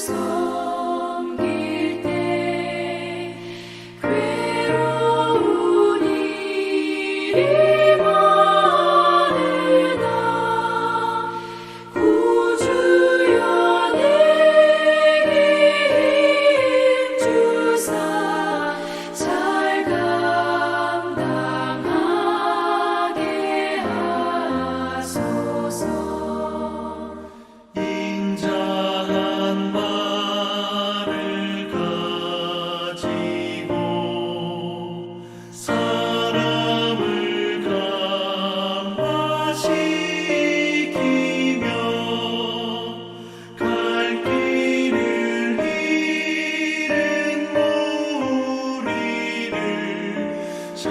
섬길 때 괴로운 일이 많으나 구주여 내게 힘 주사 잘 감당하게 하소서. 인자한 말을 가지고 사람을 감화시키며 갈 길을 잃은 무리를 잘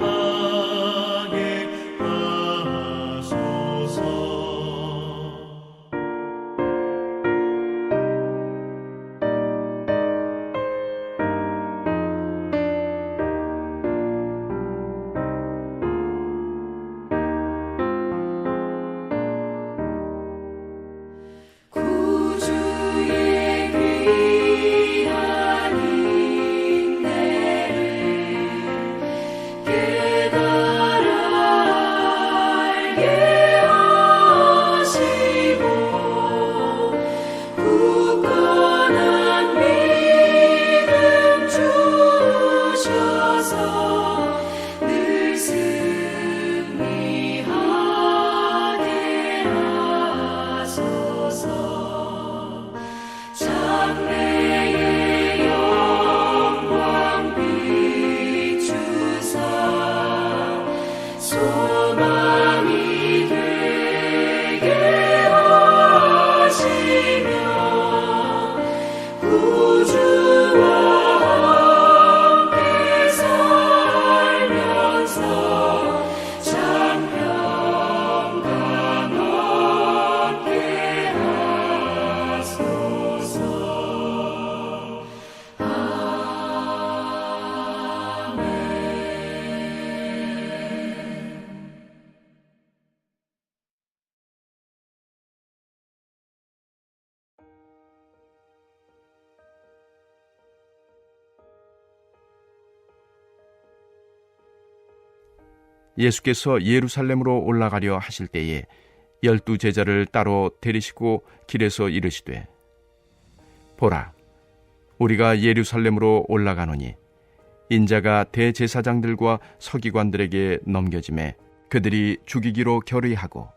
인도하게 하소서. 구주의 귀한 인내를 깨달아 알게 하시고 굳건한 믿음 주셔서 늘 승리하게 하소서. 장래의 영광 비추사 소망이 되게 하시며 구주와 함께 살면서 장평강 얻게 하소서. 예수께서 예루살렘으로 올라가려 하실 때에 12 제자를 따로 데리시고 길에서 이르시되 보라 우리가 예루살렘으로 올라가노니 인자가 대제사장들과 서기관들에게 넘겨짐에 그들이 죽이기로 결의하고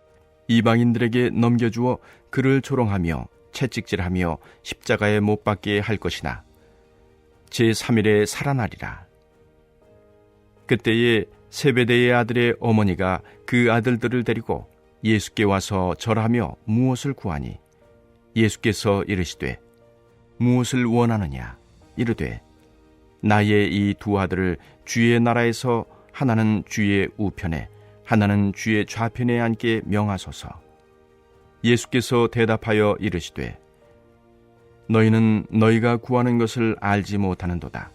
이방인들에게 넘겨주어 그를 조롱하며 채찍질하며 십자가에 못 박게 할 것이나 제3일에 살아나리라. 그때에 세베대의 아들의 어머니가 그 아들들을 데리고 예수께 와서 절하며 무엇을 구하니 예수께서 이르시되 무엇을 원하느냐 이르되 나의 이 두 아들을 주의 나라에서 하나는 주의 우편에 하나는 주의 좌편에 앉게 명하소서. 예수께서 대답하여 이르시되 너희는 너희가 구하는 것을 알지 못하는도다.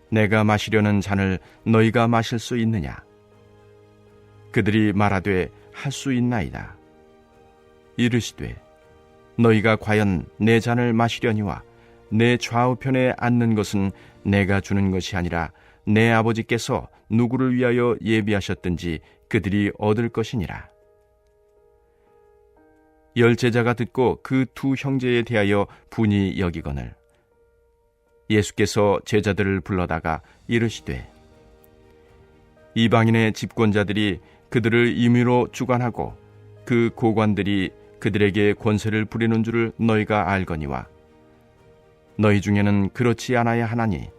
내가 마시려는 잔을 너희가 마실 수 있느냐? 그들이 말하되 할 수 있나이다. 이르시되 너희가 과연 내 잔을 마시려니와 내 좌우편에 앉는 것은 내가 주는 것이 아니라 내 아버지께서 누구를 위하여 예비하셨든지 그들이 얻을 것이니라. 10 제자가 듣고 그 두 형제에 대하여 분이 여기거늘 예수께서 제자들을 불러다가 이르시되 이방인의 집권자들이 그들을 임의로 주관하고 그 고관들이 그들에게 권세를 부리는 줄을 너희가 알거니와 너희 중에는 그렇지 않아야 하나니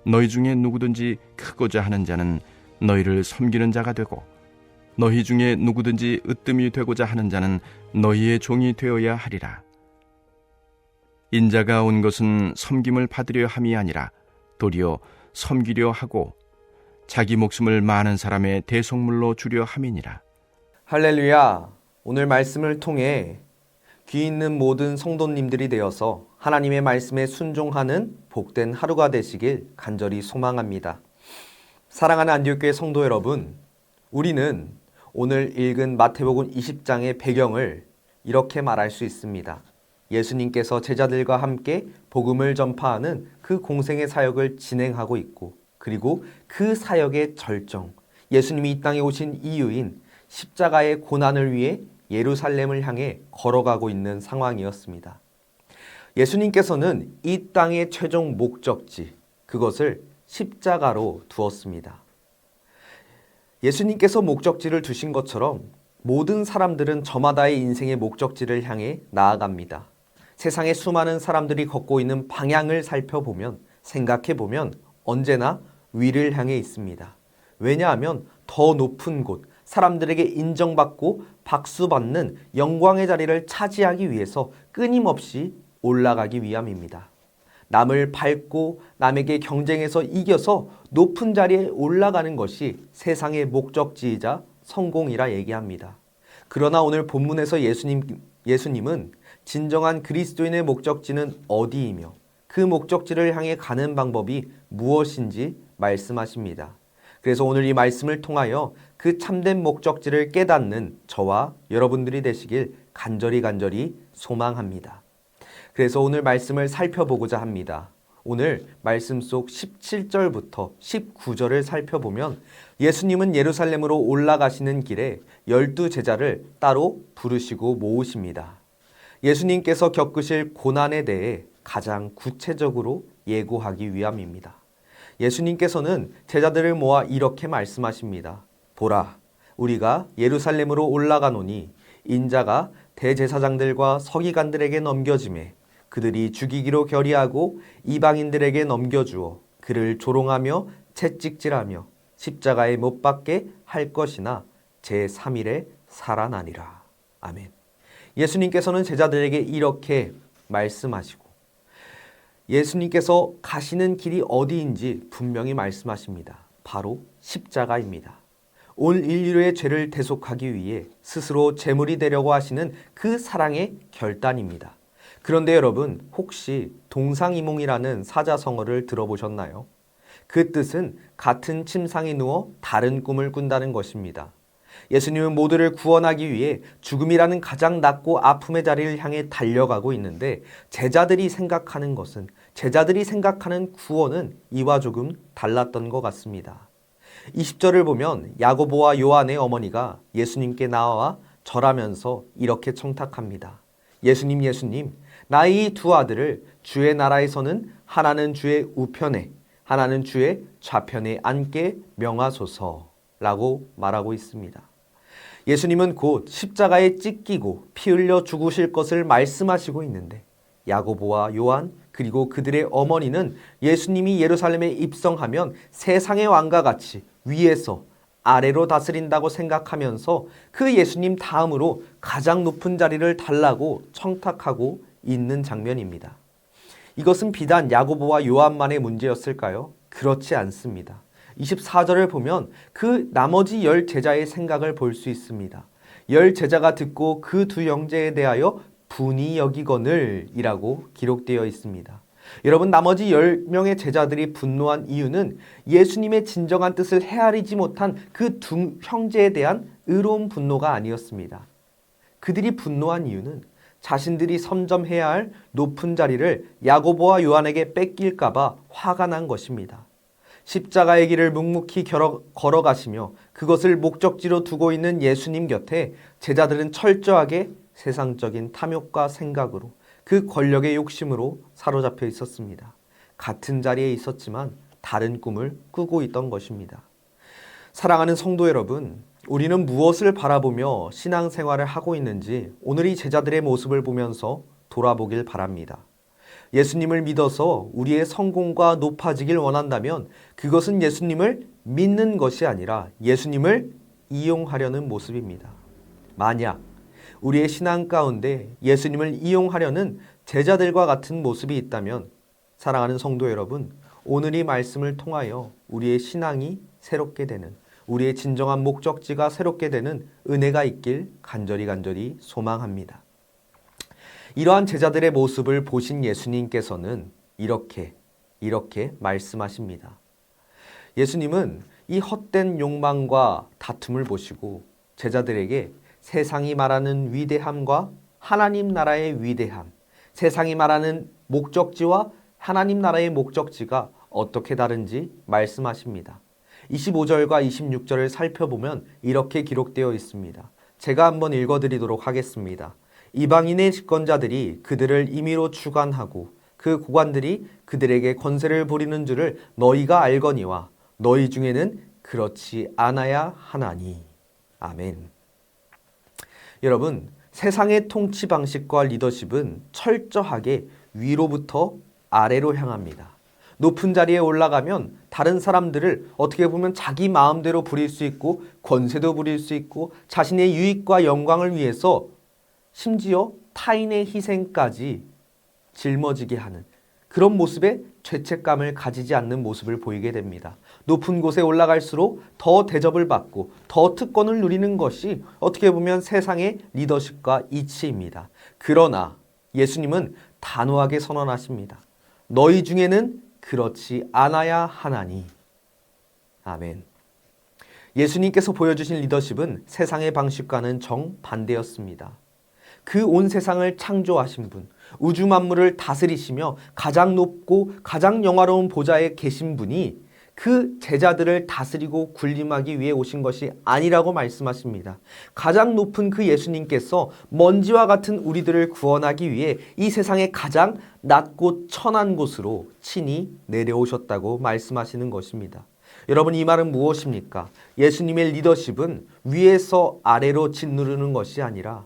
너희 중에 누구든지 크고자 하는 자는 너희를 섬기는 자가 되고 너희 중에 누구든지 으뜸이 되고자 하는 자는 너희의 종이 되어야 하리라. 인자가 온 것은 섬김을 받으려 함이 아니라 도리어 섬기려 하고 자기 목숨을 많은 사람의 대속물로 주려 함이니라. 할렐루야! 오늘 말씀을 통해 귀 있는 모든 성도님들이 되어서 하나님의 말씀에 순종하는 복된 하루가 되시길 간절히 소망합니다. 사랑하는 안디옥교회 성도 여러분, 우리는 오늘 읽은 마태복음 20장의 배경을 이렇게 말할 수 있습니다. 예수님께서 제자들과 함께 복음을 전파하는 그 공생의 사역을 진행하고 있고, 그리고 그 사역의 절정, 예수님이 이 땅에 오신 이유인 십자가의 고난을 위해 예루살렘을 향해 걸어가고 있는 상황이었습니다. 예수님께서는 이 땅의 최종 목적지, 그것을 십자가로 두었습니다. 예수님께서 목적지를 두신 것처럼 모든 사람들은 저마다의 인생의 목적지를 향해 나아갑니다. 세상의 수많은 사람들이 걷고 있는 방향을 살펴보면, 생각해보면 언제나 위를 향해 있습니다. 왜냐하면 더 높은 곳, 사람들에게 인정받고 박수받는 영광의 자리를 차지하기 위해서 끊임없이 올라가기 위함입니다. 남을 밟고 남에게 경쟁해서 이겨서 높은 자리에 올라가는 것이 세상의 목적지이자 성공이라 얘기합니다. 그러나 오늘 본문에서 예수님은 진정한 그리스도인의 목적지는 어디이며 그 목적지를 향해 가는 방법이 무엇인지 말씀하십니다. 그래서 오늘 이 말씀을 통하여 그 참된 목적지를 깨닫는 저와 여러분들이 되시길 간절히 소망합니다. 그래서 오늘 말씀을 살펴보고자 합니다. 오늘 말씀 속 17절부터 19절을 살펴보면 예수님은 예루살렘으로 올라가시는 길에 12제자를 따로 부르시고 모으십니다. 예수님께서 겪으실 고난에 대해 가장 구체적으로 예고하기 위함입니다. 예수님께서는 제자들을 모아 이렇게 말씀하십니다. 보라, 우리가 예루살렘으로 올라가노니 인자가 대제사장들과 서기관들에게 넘겨지매 그들이 죽이기로 결의하고 이방인들에게 넘겨주어 그를 조롱하며 채찍질하며 십자가에 못 박게 할 것이나 제3일에 살아나리라. 아멘. 예수님께서는 제자들에게 이렇게 말씀하시고 예수님께서 가시는 길이 어디인지 분명히 말씀하십니다. 바로 십자가입니다. 온 인류의 죄를 대속하기 위해 스스로 제물이 되려고 하시는 그 사랑의 결단입니다. 그런데 여러분, 혹시 동상이몽이라는 사자성어를 들어보셨나요? 그 뜻은 같은 침상에 누워 다른 꿈을 꾼다는 것입니다. 예수님은 모두를 구원하기 위해 죽음이라는 가장 낮고 아픔의 자리를 향해 달려가고 있는데 제자들이 생각하는 구원은 이와 조금 달랐던 것 같습니다. 20절을 보면 야고보와 요한의 어머니가 예수님께 나와 절하면서 이렇게 청탁합니다. 예수님, 나의 두 아들을 주의 나라에서는 하나는 주의 우편에 하나는 주의 좌편에 앉게 명하소서라고 말하고 있습니다. 예수님은 곧 십자가에 찢기고 피 흘려 죽으실 것을 말씀하시고 있는데 야고보와 요한 그리고 그들의 어머니는 예수님이 예루살렘에 입성하면 세상의 왕과 같이 위에서 아래로 다스린다고 생각하면서 그 예수님 다음으로 가장 높은 자리를 달라고 청탁하고 있는 장면입니다. 이것은 비단 야고보와 요한만의 문제였을까요? 그렇지 않습니다. 24절을 보면 그 나머지 10제자의 생각을 볼 수 있습니다. 10제자가 듣고 그 두 형제에 대하여 분이 여기거늘 이라고 기록되어 있습니다. 여러분, 나머지 10명의 제자들이 분노한 이유는 예수님의 진정한 뜻을 헤아리지 못한 그 두 형제에 대한 의로운 분노가 아니었습니다. 그들이 분노한 이유는 자신들이 선점해야 할 높은 자리를 야고보와 요한에게 뺏길까봐 화가 난 것입니다. 십자가의 길을 묵묵히 걸어가시며 그것을 목적지로 두고 있는 예수님 곁에 제자들은 철저하게 세상적인 탐욕과 생각으로 그 권력의 욕심으로 사로잡혀 있었습니다. 같은 자리에 있었지만 다른 꿈을 꾸고 있던 것입니다. 사랑하는 성도 여러분, 우리는 무엇을 바라보며 신앙생활을 하고 있는지 오늘 이 제자들의 모습을 보면서 돌아보길 바랍니다. 예수님을 믿어서 우리의 성공과 높아지길 원한다면 그것은 예수님을 믿는 것이 아니라 예수님을 이용하려는 모습입니다. 만약 우리의 신앙 가운데 예수님을 이용하려는 제자들과 같은 모습이 있다면 사랑하는 성도 여러분, 오늘 이 말씀을 통하여 우리의 신앙이 새롭게 되는, 우리의 진정한 목적지가 새롭게 되는 은혜가 있길 간절히 소망합니다. 이러한 제자들의 모습을 보신 예수님께서는 이렇게 말씀하십니다. 예수님은 이 헛된 욕망과 다툼을 보시고 제자들에게 세상이 말하는 위대함과 하나님 나라의 위대함, 세상이 말하는 목적지와 하나님 나라의 목적지가 어떻게 다른지 말씀하십니다. 25절과 26절을 살펴보면 이렇게 기록되어 있습니다. 제가 한번 읽어드리도록 하겠습니다. 이방인의 집권자들이 그들을 임의로 주관하고 그 고관들이 그들에게 권세를 부리는 줄을 너희가 알거니와 너희 중에는 그렇지 않아야 하나니. 아멘. 여러분, 세상의 통치 방식과 리더십은 철저하게 위로부터 아래로 향합니다. 높은 자리에 올라가면 다른 사람들을 어떻게 보면 자기 마음대로 부릴 수 있고 권세도 부릴 수 있고 자신의 유익과 영광을 위해서 심지어 타인의 희생까지 짊어지게 하는 그런 모습에 죄책감을 가지지 않는 모습을 보이게 됩니다. 높은 곳에 올라갈수록 더 대접을 받고 더 특권을 누리는 것이 어떻게 보면 세상의 리더십과 이치입니다. 그러나 예수님은 단호하게 선언하십니다. 너희 중에는 그렇지 않아야 하나니. 아멘. 예수님께서 보여주신 리더십은 세상의 방식과는 정반대였습니다. 그 온 세상을 창조하신 분, 우주 만물을 다스리시며 가장 높고 가장 영화로운 보좌에 계신 분이 그 제자들을 다스리고 군림하기 위해 오신 것이 아니라고 말씀하십니다. 가장 높은 그 예수님께서 먼지와 같은 우리들을 구원하기 위해 이 세상의 가장 낮고 천한 곳으로 친히 내려오셨다고 말씀하시는 것입니다. 여러분, 이 말은 무엇입니까? 예수님의 리더십은 위에서 아래로 짓누르는 것이 아니라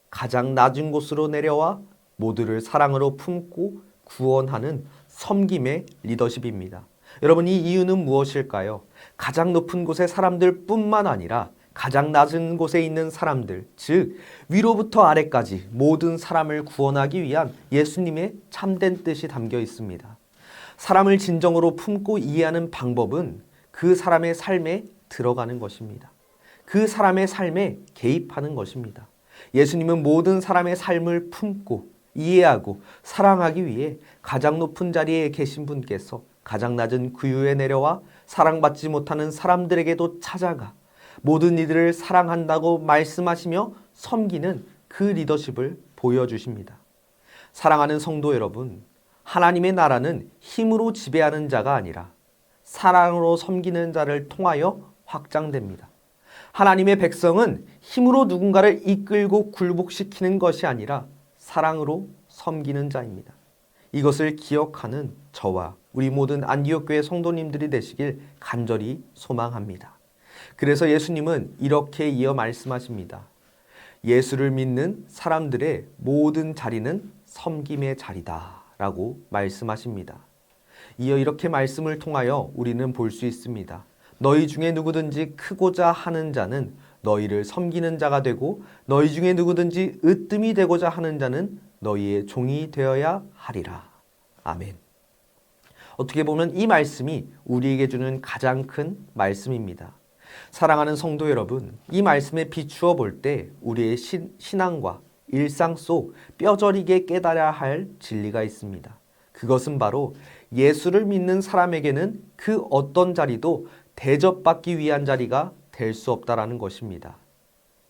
가장 낮은 곳으로 내려와 모두를 사랑으로 품고 구원하는 섬김의 리더십입니다. 여러분, 이 이유는 무엇일까요? 가장 높은 곳의 사람들 뿐만 아니라 가장 낮은 곳에 있는 사람들, 즉 위로부터 아래까지 모든 사람을 구원하기 위한 예수님의 참된 뜻이 담겨 있습니다. 사람을 진정으로 품고 이해하는 방법은 그 사람의 삶에 들어가는 것입니다. 그 사람의 삶에 개입하는 것입니다. 예수님은 모든 사람의 삶을 품고 이해하고 사랑하기 위해 가장 높은 자리에 계신 분께서 가장 낮은 구유에 내려와 사랑받지 못하는 사람들에게도 찾아가 모든 이들을 사랑한다고 말씀하시며 섬기는 그 리더십을 보여주십니다. 사랑하는 성도 여러분, 하나님의 나라는 힘으로 지배하는 자가 아니라 사랑으로 섬기는 자를 통하여 확장됩니다. 하나님의 백성은 힘으로 누군가를 이끌고 굴복시키는 것이 아니라 사랑으로 섬기는 자입니다. 이것을 기억하는 저와 우리 모든 안디옥교회 성도님들이 되시길 간절히 소망합니다. 그래서 예수님은 이렇게 이어 말씀하십니다. 예수를 믿는 사람들의 모든 자리는 섬김의 자리다 라고 말씀하십니다. 이어 이렇게 말씀을 통하여 우리는 볼 수 있습니다. 너희 중에 누구든지 크고자 하는 자는 너희를 섬기는 자가 되고 너희 중에 누구든지 으뜸이 되고자 하는 자는 너희의 종이 되어야 하리라. 아멘. 어떻게 보면 이 말씀이 우리에게 주는 가장 큰 말씀입니다. 사랑하는 성도 여러분, 이 말씀에 비추어 볼 때 우리의 신앙과 일상 속 뼈저리게 깨달아야 할 진리가 있습니다. 그것은 바로 예수를 믿는 사람에게는 그 어떤 자리도 대접받기 위한 자리가 될 수 없다라는 것입니다.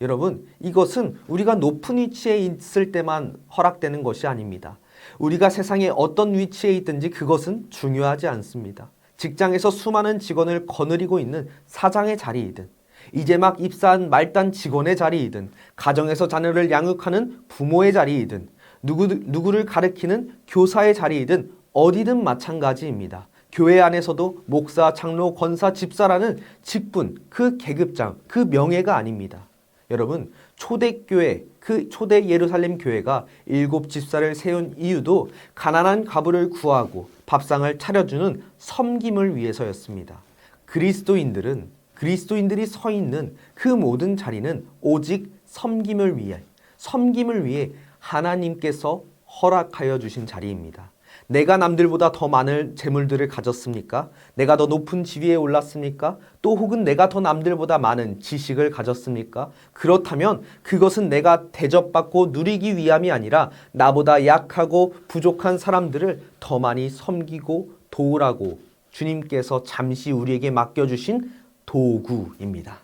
여러분, 이것은 우리가 높은 위치에 있을 때만 허락되는 것이 아닙니다. 우리가 세상에 어떤 위치에 있든지 그것은 중요하지 않습니다. 직장에서 수많은 직원을 거느리고 있는 사장의 자리이든, 이제 막 입사한 말단 직원의 자리이든, 가정에서 자녀를 양육하는 부모의 자리이든, 누구를 가르치는 교사의 자리이든 어디든 마찬가지입니다. 교회 안에서도 목사, 장로, 권사, 집사라는 직분, 그 계급장, 그 명예가 아닙니다. 여러분, 초대교회, 그 초대 예루살렘 교회가 7 집사를 세운 이유도 가난한 과부를 구하고 밥상을 차려주는 섬김을 위해서였습니다. 그리스도인들이 서 있는 그 모든 자리는 오직 섬김을 위해 하나님께서 허락하여 주신 자리입니다. 내가 남들보다 더 많은 재물들을 가졌습니까? 내가 더 높은 지위에 올랐습니까? 또 혹은 내가 더 남들보다 많은 지식을 가졌습니까? 그렇다면 그것은 내가 대접받고 누리기 위함이 아니라 나보다 약하고 부족한 사람들을 더 많이 섬기고 도우라고 주님께서 잠시 우리에게 맡겨주신 도구입니다.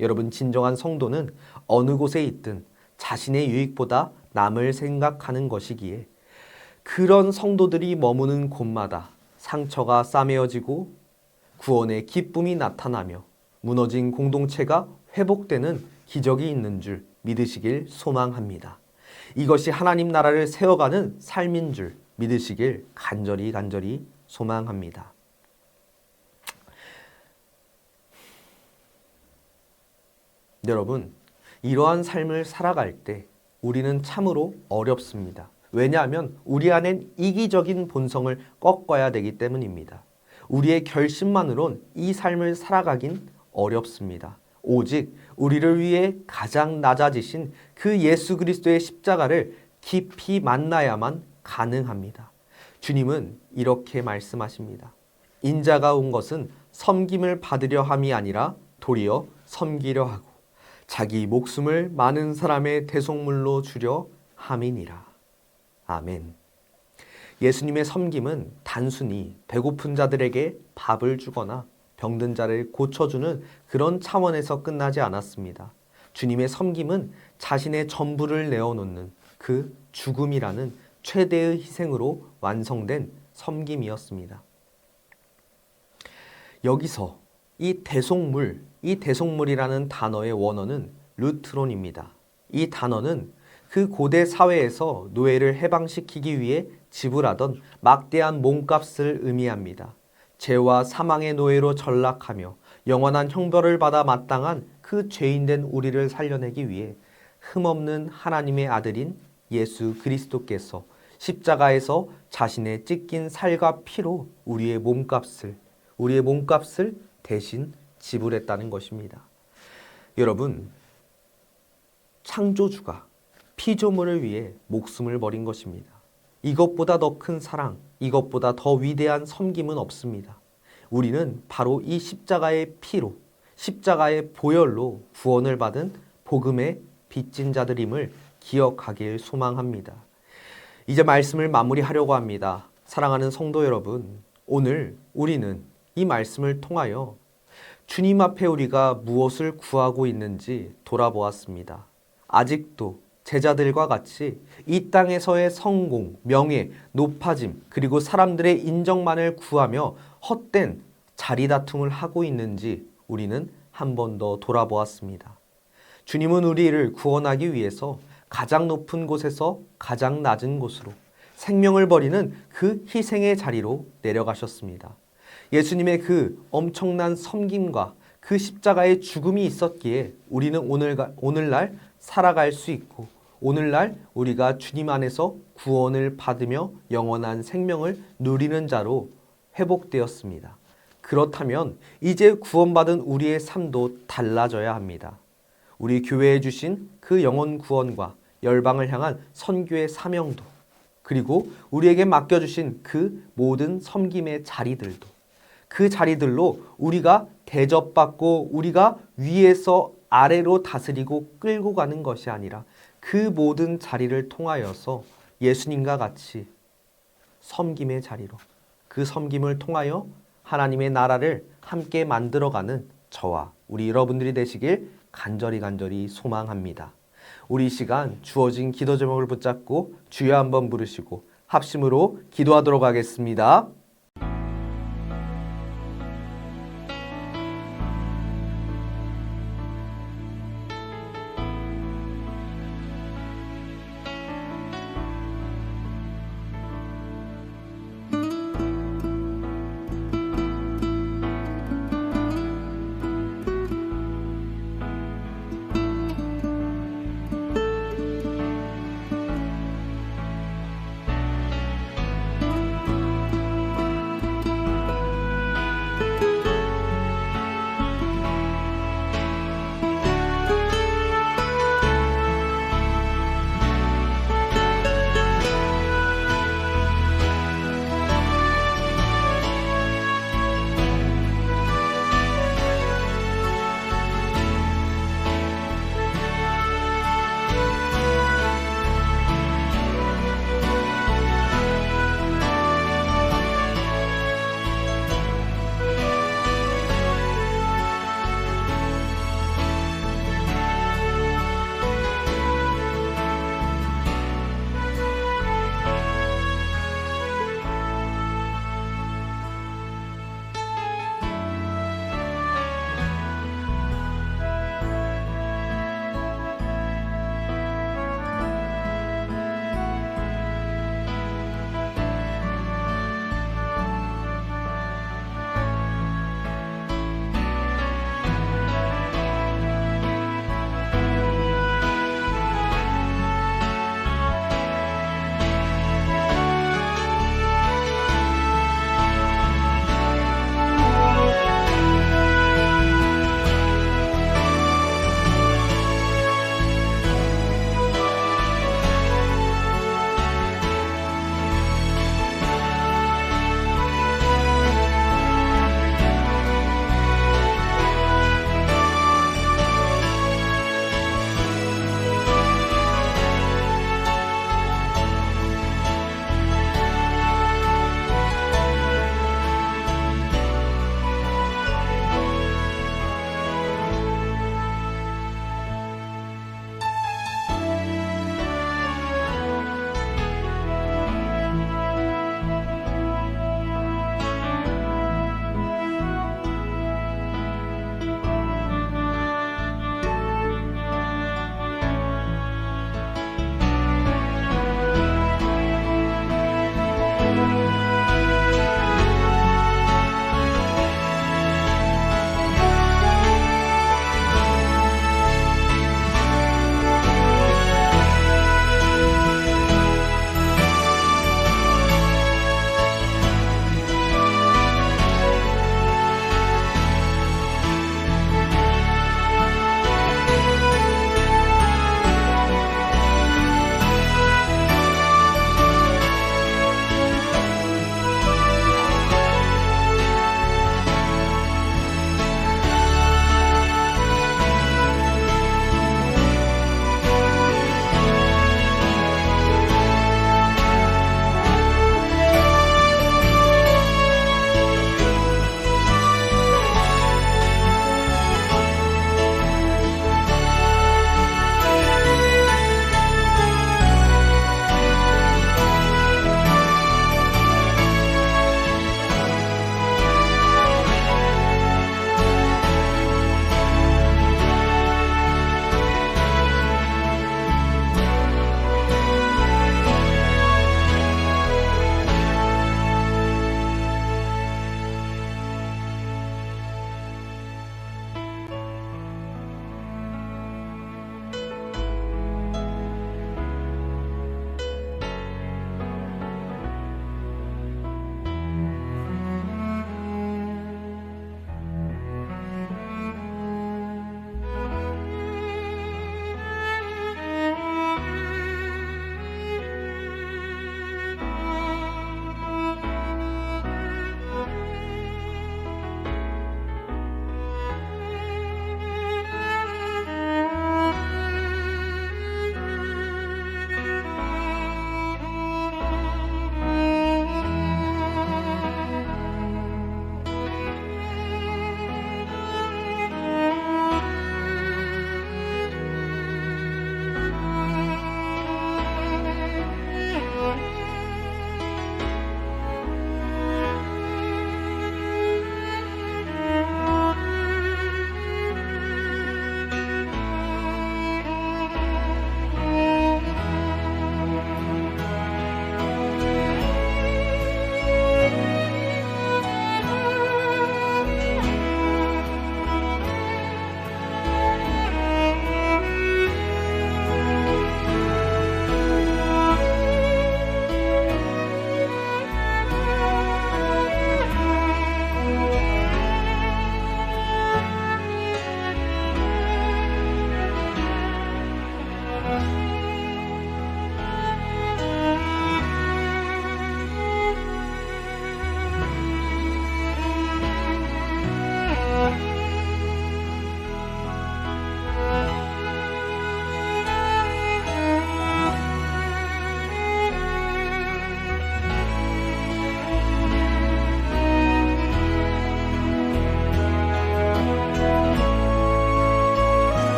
여러분, 진정한 성도는 어느 곳에 있든 자신의 유익보다 남을 생각하는 것이기에 그런 성도들이 머무는 곳마다 상처가 싸매어지고 구원의 기쁨이 나타나며 무너진 공동체가 회복되는 기적이 있는 줄 믿으시길 소망합니다. 이것이 하나님 나라를 세워가는 삶인 줄 믿으시길 간절히 소망합니다. 여러분, 이러한 삶을 살아갈 때 우리는 참으로 어렵습니다. 왜냐하면 우리 안엔 이기적인 본성을 꺾어야 되기 때문입니다. 우리의 결심만으론 이 삶을 살아가긴 어렵습니다. 오직 우리를 위해 가장 낮아지신 그 예수 그리스도의 십자가를 깊이 만나야만 가능합니다. 주님은 이렇게 말씀하십니다. 인자가 온 것은 섬김을 받으려 함이 아니라 도리어 섬기려 하고 자기 목숨을 많은 사람의 대속물로 주려 함이니라. 아멘. 예수님의 섬김은 단순히 배고픈 자들에게 밥을 주거나 병든 자를 고쳐주는 그런 차원에서 끝나지 않았습니다. 주님의 섬김은 자신의 전부를 내어놓는 그 죽음이라는 최대의 희생으로 완성된 섬김이었습니다. 여기서 이 대속물이라는 단어의 원어는 루트론입니다. 이 단어는 그 고대 사회에서 노예를 해방시키기 위해 지불하던 막대한 몸값을 의미합니다. 죄와 사망의 노예로 전락하며 영원한 형벌을 받아 마땅한 그 죄인된 우리를 살려내기 위해 흠없는 하나님의 아들인 예수 그리스도께서 십자가에서 자신의 찢긴 살과 피로 우리의 몸값을 대신 지불했다는 것입니다. 여러분, 창조주가 피조물을 위해 목숨을 버린 것입니다. 이것보다 더 큰 사랑, 이것보다 더 위대한 섬김은 없습니다. 우리는 바로 이 십자가의 피로, 십자가의 보혈로 구원을 받은 복음의 빚진 자들임을 기억하길 소망합니다. 이제 말씀을 마무리하려고 합니다. 사랑하는 성도 여러분, 오늘 우리는 이 말씀을 통하여 주님 앞에 우리가 무엇을 구하고 있는지 돌아보았습니다. 아직도 제자들과 같이 이 땅에서의 성공, 명예, 높아짐, 그리고 사람들의 인정만을 구하며 헛된 자리다툼을 하고 있는지 우리는 한 번 더 돌아보았습니다. 주님은 우리를 구원하기 위해서 가장 높은 곳에서 가장 낮은 곳으로 생명을 버리는 그 희생의 자리로 내려가셨습니다. 예수님의 그 엄청난 섬김과 그 십자가의 죽음이 있었기에 우리는 오늘날 살아갈 수 있고 오늘날 우리가 주님 안에서 구원을 받으며 영원한 생명을 누리는 자로 회복되었습니다. 그렇다면 이제 구원받은 우리의 삶도 달라져야 합니다. 우리 교회에 주신 그 영혼 구원과 열방을 향한 선교의 사명도, 그리고 우리에게 맡겨주신 그 모든 섬김의 자리들도, 그 자리들로 우리가 대접받고 우리가 위에서 아래로 다스리고 끌고 가는 것이 아니라 그 모든 자리를 통하여서 예수님과 같이 섬김의 자리로, 그 섬김을 통하여 하나님의 나라를 함께 만들어가는 저와 우리 여러분들이 되시길 간절히 소망합니다. 우리 이 시간 주어진 기도 제목을 붙잡고 주여 한번 부르시고 합심으로 기도하도록 하겠습니다.